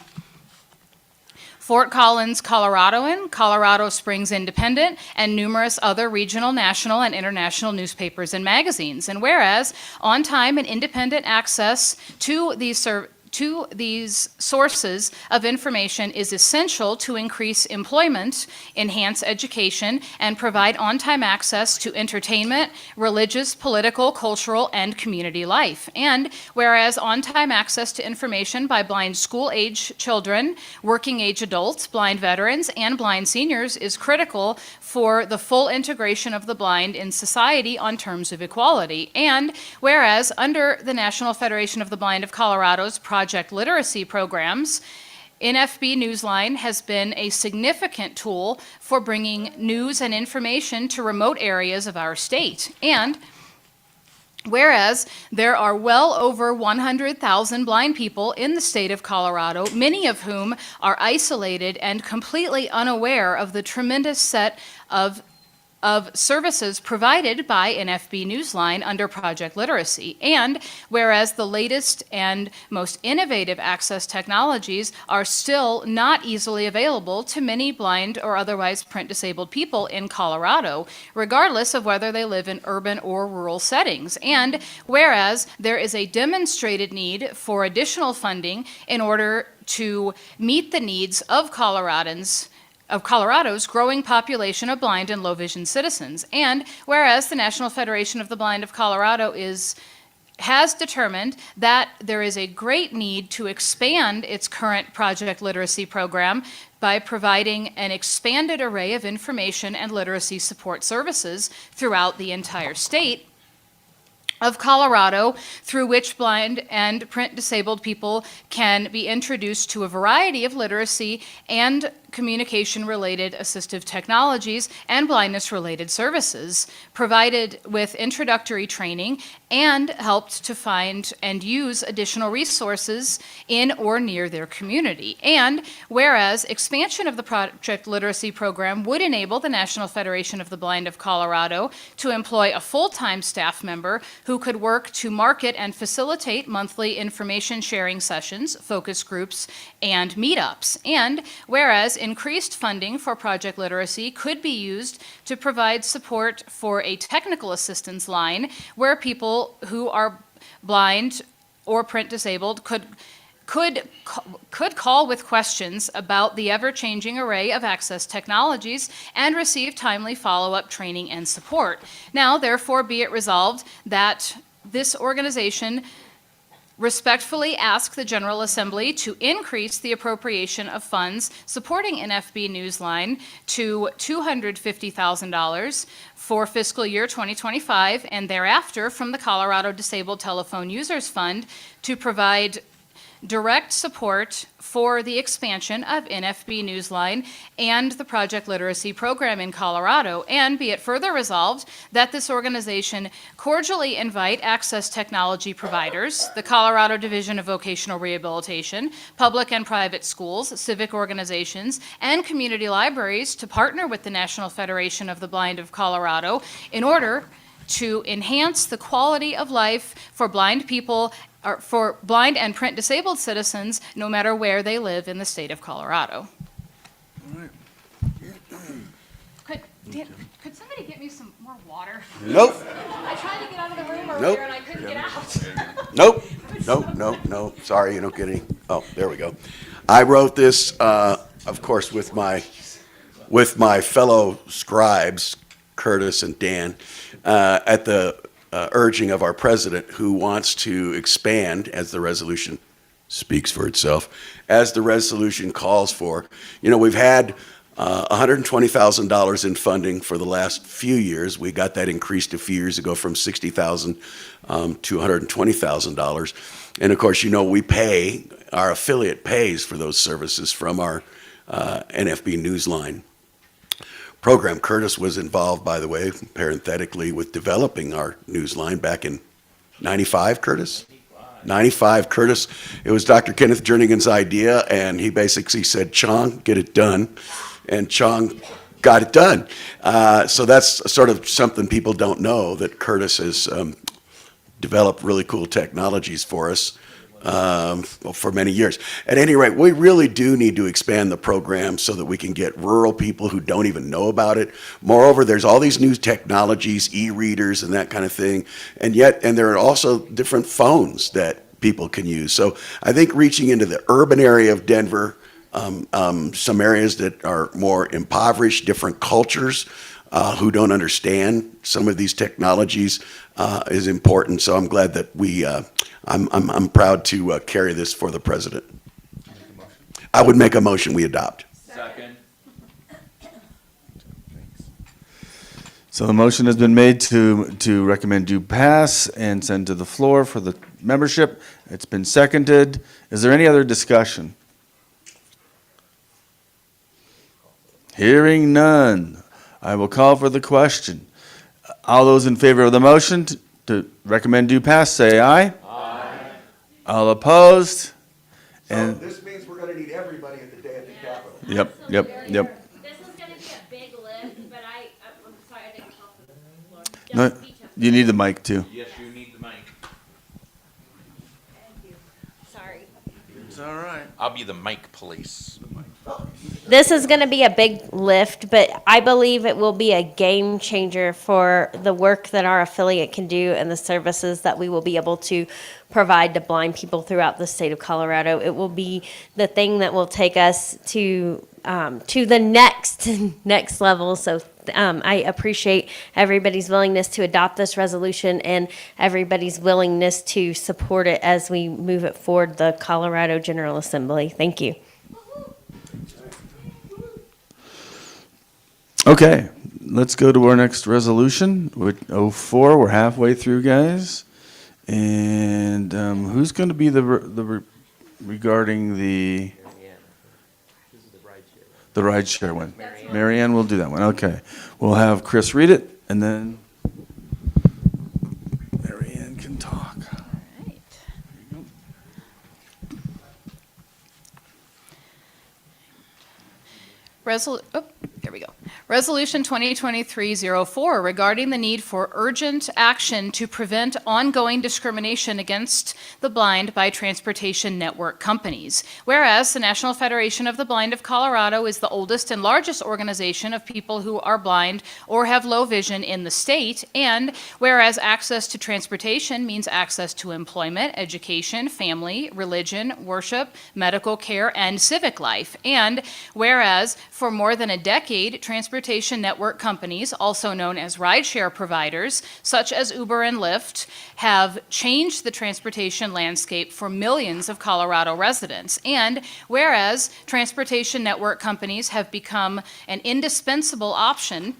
Fort Collins Coloradoan, Colorado Springs Independent, and numerous other regional, national, and international newspapers and magazines. And whereas on-time and independent access to these sources of information is essential to increase employment, enhance education, and provide on-time access to entertainment, religious, political, cultural, and community life. And whereas on-time access to information by blind school-age children, working-age adults, blind veterans, and blind seniors is critical for the full integration of the blind in society on terms of equality. And whereas under the National Federation of the Blind of Colorado's Project Literacy programs, NFB Newsline has been a significant tool for bringing news and information to remote areas of our state. And whereas there are well over 100,000 blind people in the state of Colorado, many of whom are isolated and completely unaware of the tremendous set of services provided by NFB Newsline under Project Literacy. And whereas the latest and most innovative access technologies are still not easily available to many blind or otherwise print disabled people in Colorado, regardless of whether they live in urban or rural settings. And whereas there is a demonstrated need for additional funding in order to meet the needs of Colorado's growing population of blind and low vision citizens. And whereas the National Federation of the Blind of Colorado has determined that there is a great need to expand its current Project Literacy program by providing an expanded array of information and literacy support services throughout the entire state of Colorado, through which blind and print disabled people can be introduced to a variety of literacy and communication-related assistive technologies and blindness-related services, provided with introductory training, and helped to find and use additional resources in or near their community. And whereas expansion of the Project Literacy program would enable the National Federation of the Blind of Colorado to employ a full-time staff member who could work to market and facilitate monthly information sharing sessions, focus groups, and meetups. And whereas increased funding for Project Literacy could be used to provide support for a technical assistance line where people who are blind or print disabled could call with questions about the ever-changing array of access technologies and receive timely follow-up training and support. Now, therefore, be it resolved that this organization respectfully ask the General Assembly to increase the appropriation of funds supporting NFB Newsline to $250,000 for fiscal year 2025, and thereafter from the Colorado Disabled Telephone Users Fund to provide direct support for the expansion of NFB Newsline and the Project Literacy program in Colorado. And be it further resolved that this organization cordially invite access technology providers, the Colorado Division of Vocational Rehabilitation, public and private schools, civic organizations, and community libraries to partner with the National Federation of the Blind of Colorado in order to enhance the quality of life for blind people, or for blind and print disabled citizens, no matter where they live in the state of Colorado. Could somebody get me some more water? Nope, I tried to get out of the room Nope. earlier and I couldn't get out. nope. Sorry, you don't get any. Oh, there we go. I wrote this, of course, with my fellow scribes, Curtis and Dan, at the urging of our president, who wants to expand, as the resolution speaks for itself, as the resolution calls for. You know, we've had $120,000 in funding for the last few years. We got that increased a few years ago from $60,000 to $120,000. And of course, you know, our affiliate pays for those services from our NFB Newsline program. Curtis was involved, by the way, parenthetically, with developing our Newsline back in 95, Curtis? 95. Curtis, it was Dr. Kenneth Jernigan's idea, and he basically said, Chong, get it done. And Chong got it done. So that's sort of something people don't know, that Curtis has developed really cool technologies for us for many years. At any rate, we really do need to expand the program so that we can get rural people who don't even know about it. Moreover, there's all these new technologies, e-readers and that kind of thing, and there are also different phones that people can use. So I think reaching into the urban area of Denver, some areas that are more impoverished, different cultures who don't understand some of these technologies is important. So I'm glad that I'm proud to carry this for the president. I would make a motion we adopt. Second. So the motion has been made to recommend you pass and send to the floor for the membership. It's been seconded. Is there any other discussion? Hearing none, I will call for the question. All those in favor of the motion to recommend you pass, say aye. Aye. All opposed? And this means we're going to need everybody at the day at the Capitol. Yep. This is gonna be a big lift, but I'm sorry, I didn't call for the floor. No, Just each of you need the mic too. Yes, you need the mic. Sorry. It's all right. I'll be the mic police. This is going to be a big lift, but I believe it will be a game changer for the work that our affiliate can do and the services that we will be able to provide to blind people throughout the state of Colorado. It will be the thing that will take us to the next level. So I appreciate everybody's willingness to adopt this resolution and everybody's willingness to support it as we move it forward, the Colorado General Assembly. Thank you. Okay, let's go to our next resolution, with 04. We're halfway through, guys. And who's going to be regarding the ride share one? Marianne will do that one. Okay, we'll have Chris read it, and then Marianne can talk. Right. Here we go. Resolution 2023-04 regarding the need for urgent action to prevent ongoing discrimination against the blind by transportation network companies. Whereas the National Federation of the Blind of Colorado is the oldest and largest organization of people who are blind or have low vision in the state, and whereas access to transportation means access to employment, education, family, religion, worship, medical care, and civic life, and whereas for more than a decade, transportation network companies, also known as rideshare providers, such as Uber and Lyft, have changed the transportation landscape for millions of Colorado residents. And whereas transportation network companies have become an indispensable option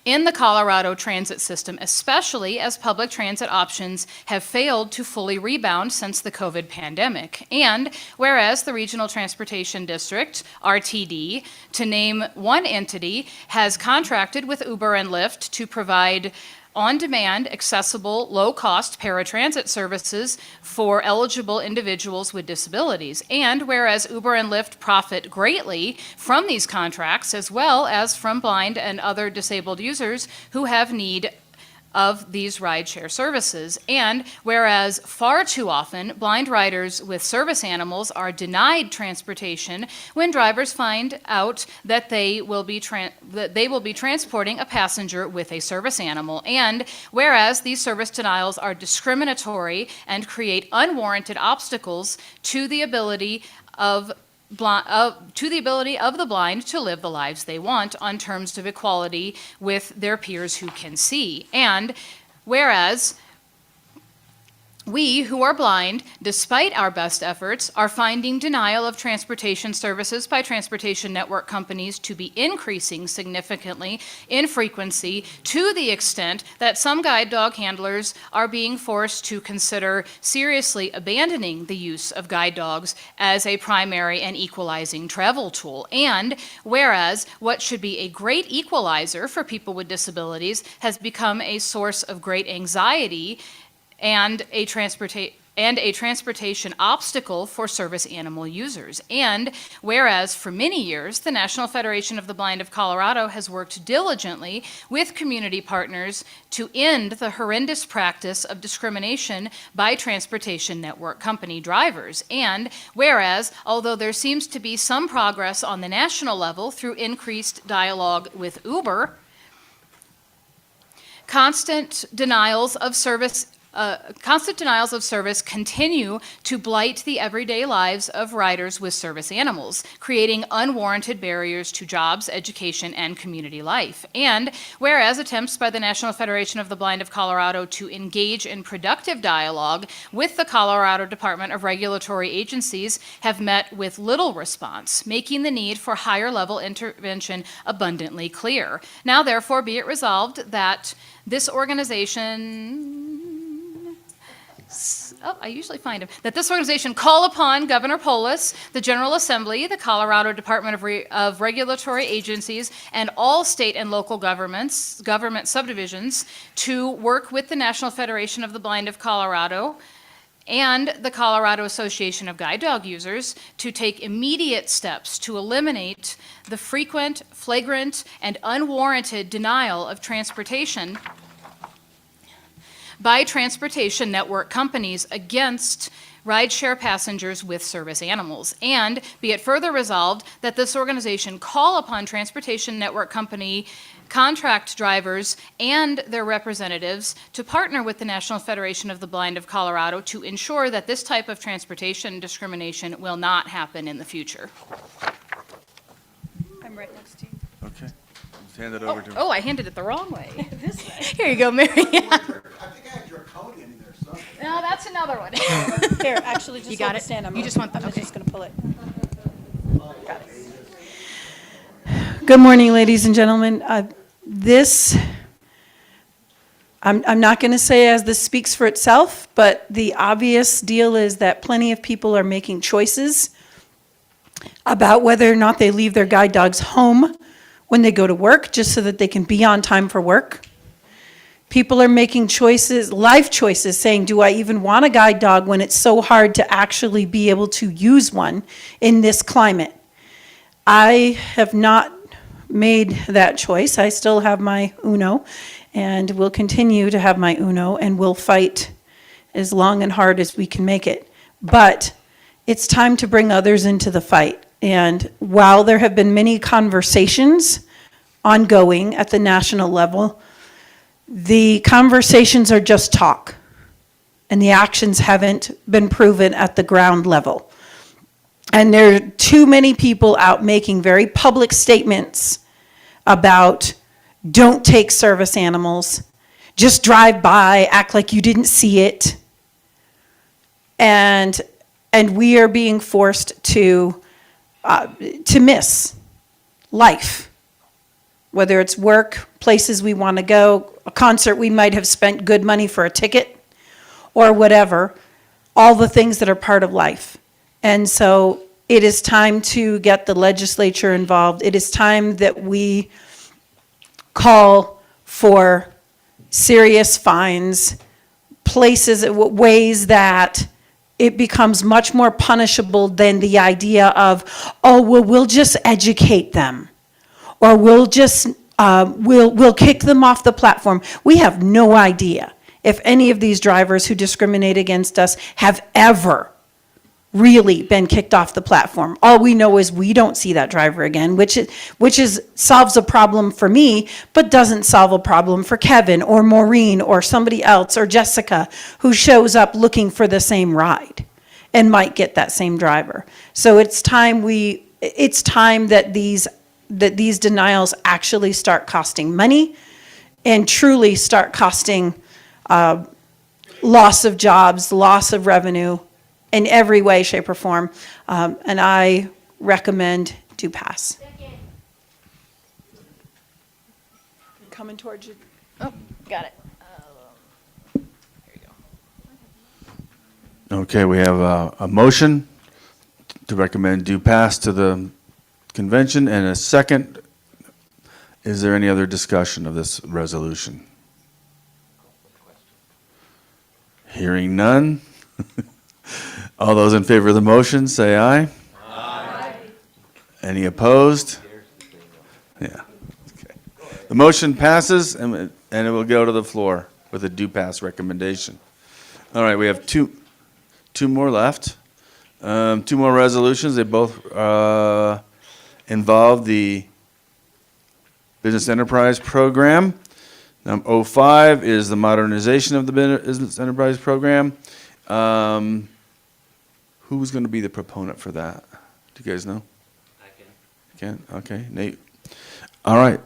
in the Colorado transit system, especially as public transit options have failed to fully rebound since the COVID pandemic. And whereas the Regional Transportation District, RTD, to name one entity, has contracted with Uber and Lyft to provide on-demand, accessible, low-cost paratransit services for eligible individuals with disabilities. And whereas Uber and Lyft profit greatly from these contracts, as well as from blind and other disabled users who have need of these rideshare services. And whereas far too often blind riders with service animals are denied transportation when drivers find out that they will be transporting a passenger with a service animal. And whereas these service denials are discriminatory and create unwarranted obstacles to the ability of the blind to live the lives they want on terms of equality with their peers who can see. And whereas we who are blind, despite our best efforts, are finding denial of transportation services by transportation network companies to be increasing significantly in frequency, to the extent that some guide dog handlers are being forced to consider seriously abandoning the use of guide dogs as a primary and equalizing travel tool. And whereas what should be a great equalizer for people with disabilities has become a source of great anxiety and a transportation obstacle for service animal users. And whereas for many years, the National Federation of the Blind of Colorado has worked diligently with community partners to end the horrendous practice of discrimination by transportation network company drivers. And whereas, although there seems to be some progress on the national level through increased dialogue with Uber, constant denials of service continue to blight the everyday lives of riders with service animals, creating unwarranted barriers to jobs, education, and community life. And whereas attempts by the National Federation of the Blind of Colorado to engage in productive dialogue with the Colorado Department of Regulatory Agencies have met with little response, making the need for higher level intervention abundantly clear. Now, therefore, be it resolved that this organization, I usually find him, that this organization call upon Governor Polis, the General Assembly, the Colorado Department of Regulatory Agencies, and all state and local government subdivisions to work with the National Federation of the Blind of Colorado and the Colorado Association of Guide Dog Users to take immediate steps to eliminate the frequent, flagrant, and unwarranted denial of transportation by transportation network companies against rideshare passengers with service animals. And be it further resolved that this organization call upon transportation network company contract drivers and their representatives to partner with the National Federation of the Blind of Colorado to ensure that this type of transportation discrimination will not happen in the future. I'm right next to you. Okay. Let's hand it over to. Oh, I handed it the wrong way. This way. Here you go, Mary. I think I had draconian in there somewhere. No, that's another one. Here, actually, just You got hold it? the stand. You just want the- I'm okay. just going to pull it. Got it. Good morning, ladies and gentlemen. I'm not going to say as this speaks for itself, but the obvious deal is that plenty of people are making choices about whether or not they leave their guide dogs home when they go to work, just so that they can be on time for work. People are making choices, life choices, saying, do I even want a guide dog when it's so hard to actually be able to use one in this climate? I have not made that choice. I still have my Uno and will continue to have my Uno and will fight as long and hard as we can make it. But it's time to bring others into the fight. And while there have been many conversations ongoing at the national level, the conversations are just talk, and the actions haven't been proven at the ground level. And there are too many people out making very public statements about don't take service animals, just drive by, act like you didn't see it. And we are being forced to miss life, whether it's work, places we want to go, a concert we might have spent good money for a ticket, or whatever, all the things that are part of life. And so it is time to get the legislature involved. It is time that we call for serious fines, places, ways that it becomes much more punishable than the idea of, oh, well, we'll just educate them, or we'll just, we'll kick them off the platform. We have no idea if any of these drivers who discriminate against us have ever really been kicked off the platform. All we know is we don't see that driver again, which solves a problem for me, but doesn't solve a problem for Kevin or Maureen or somebody else or Jessica who shows up looking for the same ride and might get that same driver. So it's time that these denials actually start costing money and truly start costing loss of jobs, loss of revenue, in every way, shape, or form. And I recommend do pass. Coming towards you. Oh, got it. Okay, we have a motion to recommend due pass to the convention and a second. Is there any other discussion of this resolution? Hearing none. All those in favor of the motion, say aye. Aye. Any opposed? Yeah. Okay. The motion passes, and it will go to the floor with a do pass recommendation. All right, we have two more left. Two more resolutions. They both involve the Business Enterprise Program. 05 is the modernization of the Business Enterprise Program. Who's going to be the proponent for that? Do you guys know? I can. Can? Okay, Nate. All right.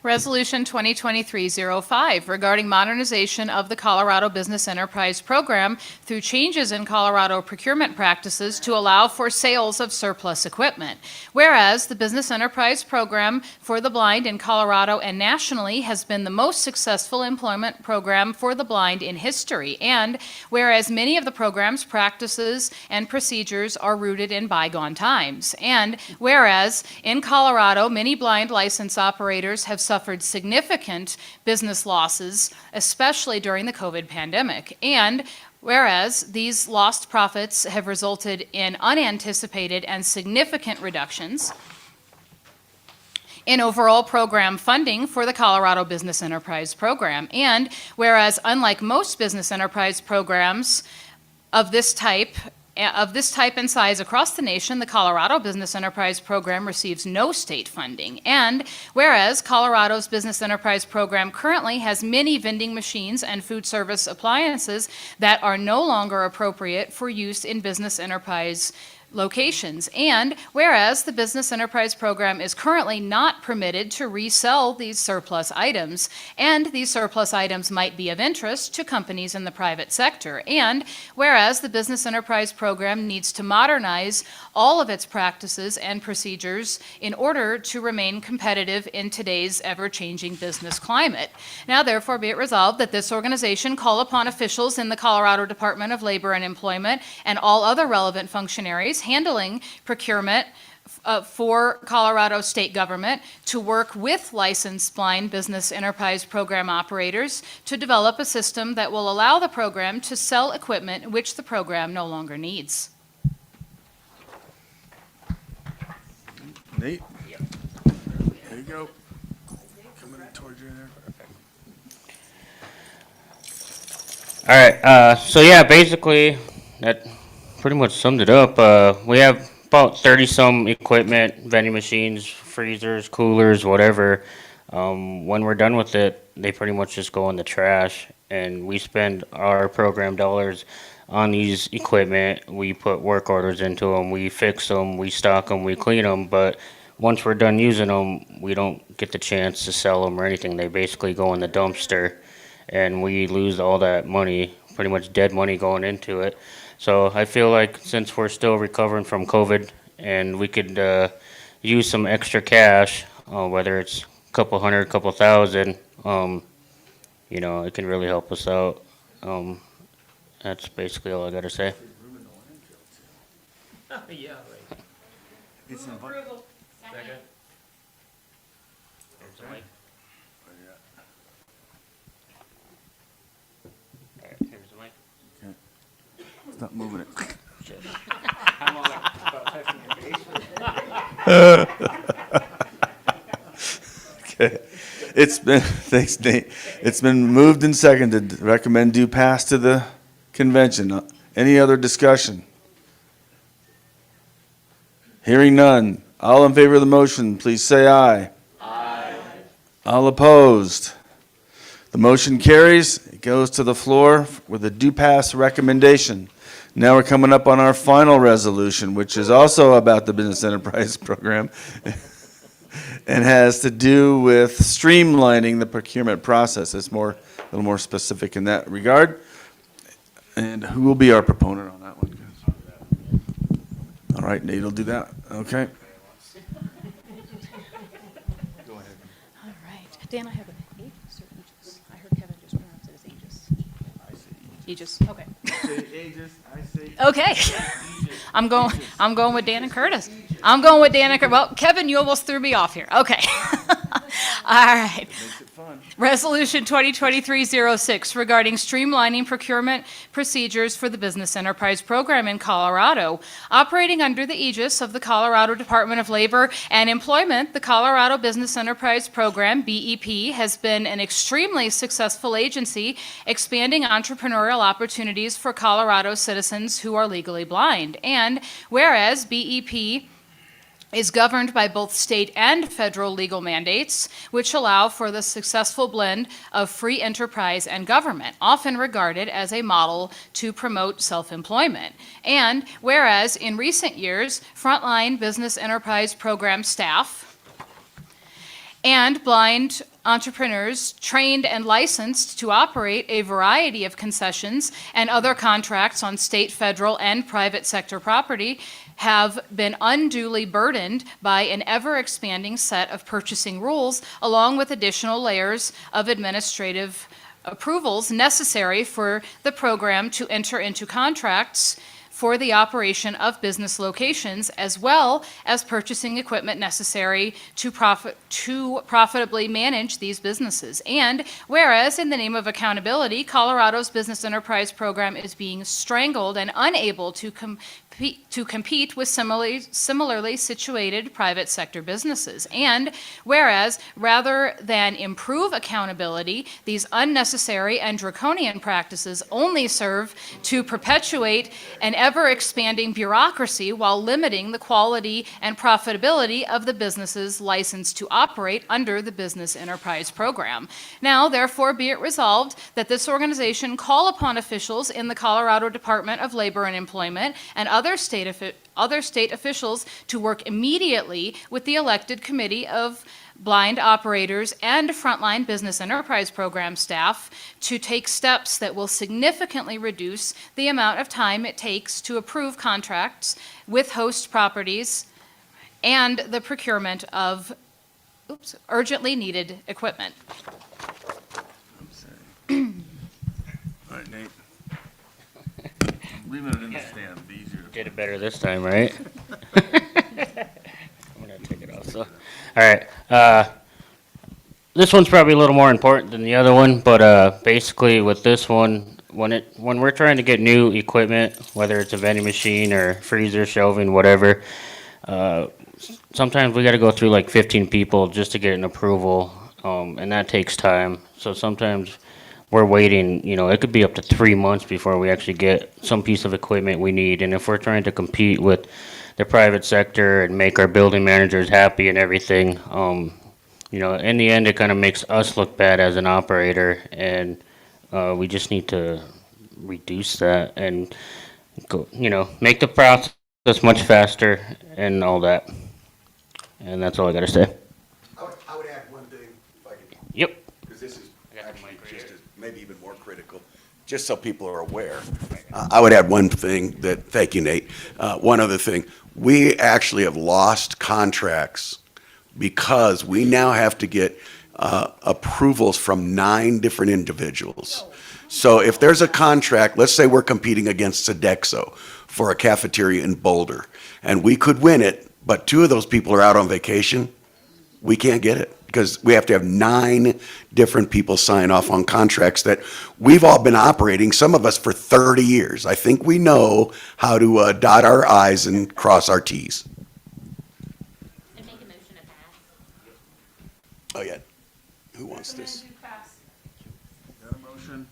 Resolution 2023-05 regarding modernization of the Colorado Business Enterprise Program through changes in Colorado procurement practices to allow for sales of surplus equipment. Whereas the Business Enterprise Program for the blind in Colorado and nationally has been the most successful employment program for the blind in history, and whereas many of the program's practices and procedures are rooted in bygone times, and whereas in Colorado many blind license operators have suffered significant business losses, especially during the COVID pandemic. And whereas these lost profits have resulted in unanticipated and significant reductions in overall program funding for the Colorado Business Enterprise Program. And whereas unlike most business enterprise programs of this type and size across the nation, the Colorado Business Enterprise Program receives no state funding. And whereas Colorado's Business Enterprise Program currently has many vending machines and food service appliances that are no longer appropriate for use in business enterprise locations. And whereas the Business Enterprise Program is currently not permitted to resell these surplus items, and these surplus items might be of interest to companies in the private sector. And whereas the Business Enterprise Program needs to modernize all of its practices and procedures in order to remain competitive in today's ever-changing business climate. Now, therefore, be it resolved that this organization call upon officials in the Colorado Department of Labor and Employment and all other relevant functionaries handling procurement for Colorado state government to work with licensed blind business enterprise program operators to develop a system that will allow the program to sell equipment which the program no longer needs. Nate? There you go. Coming towards you there. All right, so yeah, basically, that pretty much summed it up. We have about 30-some equipment, vending machines, freezers, coolers, whatever. When we're done with it, they pretty much just go in the trash, and we spend our program dollars on these equipment. We put work orders into them, we fix them, we stock them, we clean them, but once we're done using them, we don't get the chance to sell them or anything. They basically go in the dumpster, and we lose all that money, pretty much dead money going into it. So I feel like since we're still recovering from COVID and we could use some extra cash, whether it's a couple hundred, couple thousand, it can really help us out. That's basically all I got to say. Yeah, right. Second. Here's the mic. Stop moving it. Okay. Thanks, Nate. It's been moved and seconded to recommend due pass to the convention. Any other discussion? Hearing none. All in favor of the motion, please say aye. Aye. All opposed? The motion carries. It goes to the floor with a due pass recommendation. Now we're coming up on our final resolution, which is also about the Business Enterprise Program and has to do with streamlining the procurement process. It's a little more specific in that regard. And who will be our proponent on that one? All right, Nate will do that. Okay. All right. Dan, I have an Aegis or Aegis? I heard Kevin just pronounce it as Aegis. Aegis, okay. Okay. I'm going with Dan and Curtis. I'm going with Dan and Curtis. Well, Kevin, you almost threw me off here. Okay. All right. Resolution 2023-06 regarding streamlining procurement procedures for the Business Enterprise Program in Colorado. Operating under the aegis of the Colorado Department of Labor and Employment, the Colorado Business Enterprise Program, BEP, has been an extremely successful agency expanding entrepreneurial opportunities for Colorado citizens who are legally blind. And whereas BEP is governed by both state and federal legal mandates, which allow for the successful blend of free enterprise and government, often regarded as a model to promote self-employment. And whereas in recent years, frontline business enterprise program staff and blind entrepreneurs trained and licensed to operate a variety of concessions and other contracts on state, federal, and private sector property have been unduly burdened by an ever-expanding set of purchasing rules, along with additional layers of administrative approvals necessary for the program to enter into contracts for the operation of business locations, as well as purchasing equipment necessary to profitably manage these businesses. And whereas in the name of accountability, Colorado's Business Enterprise Program is being strangled and unable to compete with similarly situated private sector businesses. And whereas, rather than improve accountability, these unnecessary and draconian practices only serve to perpetuate an ever-expanding bureaucracy while limiting the quality and profitability of the businesses licensed to operate under the Business Enterprise Program. Now, therefore, be it resolved that this organization call upon officials in the Colorado Department of Labor and Employment and other state officials to work immediately with the elected committee of blind operators and frontline business enterprise program staff to take steps that will significantly reduce the amount of time it takes to approve contracts with host properties and the procurement of urgently needed equipment. All right, Nate. Leave it in the stand, be easier. Did it better this time, right? I'm gonna take it off, so. All right, this one's probably a little more important than the other one, but, basically with this one, when we're trying to get new equipment, whether it's a vending machine or freezer, shelving, whatever, sometimes we gotta go through like 15 people just to get an approval, and that takes time. So sometimes we're waiting, it could be up to 3 months before we actually get some piece of equipment we need. And if we're trying to compete with the private sector and make our building managers happy and everything, in the end, it kind of makes us look bad as an operator. And we just need to reduce that and go, make the process much faster and all that. And that's all I got to say. I would add one thing, if I could. Yep. Because this is actually just as, maybe even more critical, just so people are aware. I would add one thing thank you, Nate. One other thing, we actually have lost contracts because we now have to get approvals from 9 different individuals. So if there's a contract, let's say we're competing against Sodexo for a cafeteria in Boulder, and we could win it, but 2 of those people are out on vacation, we can't get it because we have to have 9 different people sign off on contracts that we've all been operating, some of us for 30 years. I think we know how to dot our I's and cross our T's. And make a motion to pass. Oh, yeah. Who wants this? Got a motion?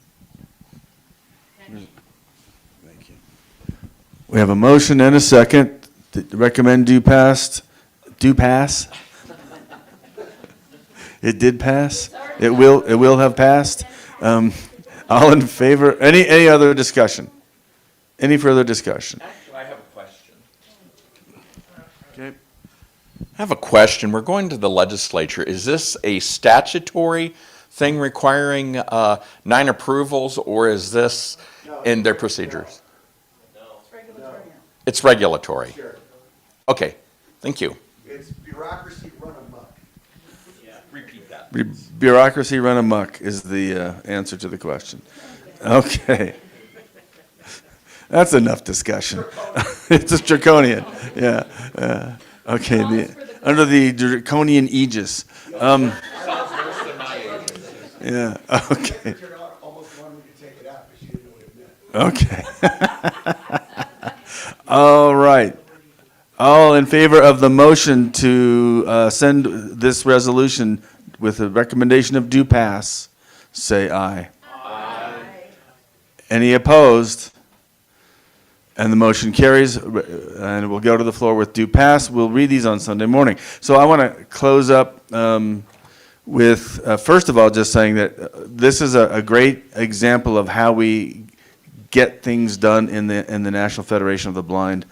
Thank you. We have a motion and a second to recommend do pass. It did pass. It will have passed. All in favor? Any other discussion? Any further discussion? Actually, I have a question. Okay. I have a question. We're going to the legislature. Is this a statutory thing requiring 9 approvals, or is this in their procedures? It's regulatory. Sure. Okay, thank you. It's bureaucracy run amok. Repeat that. Bureaucracy run amok is the answer to the question. Okay. That's enough discussion. It's just draconian, yeah. Okay, under the draconian aegis. Yeah, okay. Okay. All right. All in favor of the motion to send this resolution with a recommendation of due pass, say aye. Aye. Any opposed? And the motion carries, and we'll go to the floor with due pass. We'll read these on Sunday morning. So I want to close up with, first of all, just saying that this is a great example of how we get things done in the National Federation of the Blind.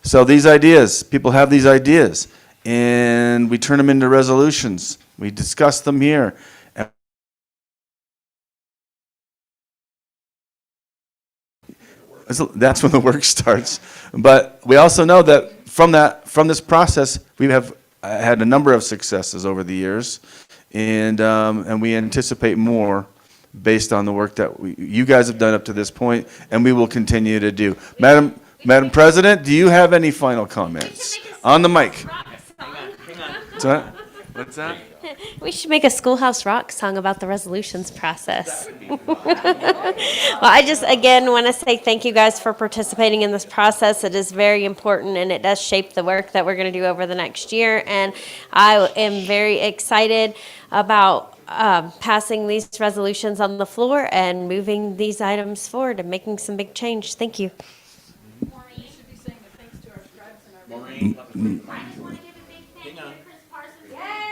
So these ideas, people have these ideas, and we turn them into resolutions. We discuss them here. That's when the work starts. But we also know that from this process, we have had a number of successes over the years, and we anticipate more based on the work that you guys have done up to this point, and we will continue to do. Madam President, do you have any final comments? On the mic. What's that? We should make a Schoolhouse Rock song about the resolutions process. Well, I just, again, want to say thank you guys for participating in this process. It is very important, and it does shape the work that we're going to do over the next year. And I am very excited about passing these resolutions on the floor and moving these items forward and making some big change. Thank you.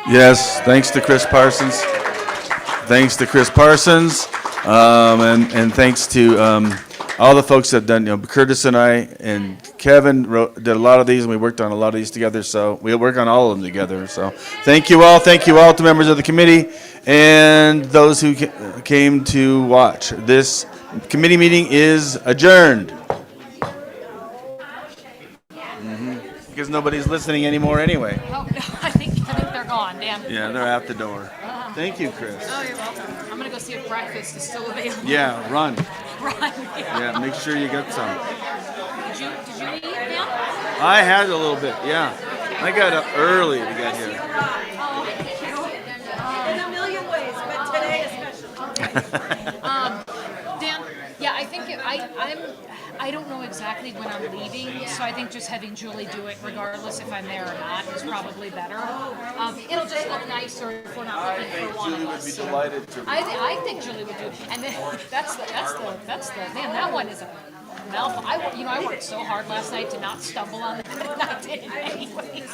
Yes, thanks to Chris Parsons. Thanks to Chris Parsons, and thanks to all the folks that have done, Curtis and I and Kevin did a lot of these, and we worked on a lot of these together, so we'll work on all of them together. So thank you all to members of the committee and those who came to watch. This committee meeting is adjourned. Because nobody's listening anymore anyway. Oh, no, I think they're gone, Dan. Yeah, they're out the door. Thank you, Chris. Oh, you're welcome. I'm gonna go see if breakfast is still available. Yeah, run. Right. Yeah, make sure you get some. Did you eat, Dan? I had a little bit, yeah. I got up early to get here. In a million ways, but today especially. Dan, yeah, I think I don't know exactly when I'm leaving, so I think just having Julie do it, regardless if I'm there or not, is probably better. It'll just look nicer if we're not looking for one of us. Julie would be delighted to. I think Julie would do it, and then that's the man. That one is a mouthful. I worked so hard last night to not stumble on that, and I did it anyways.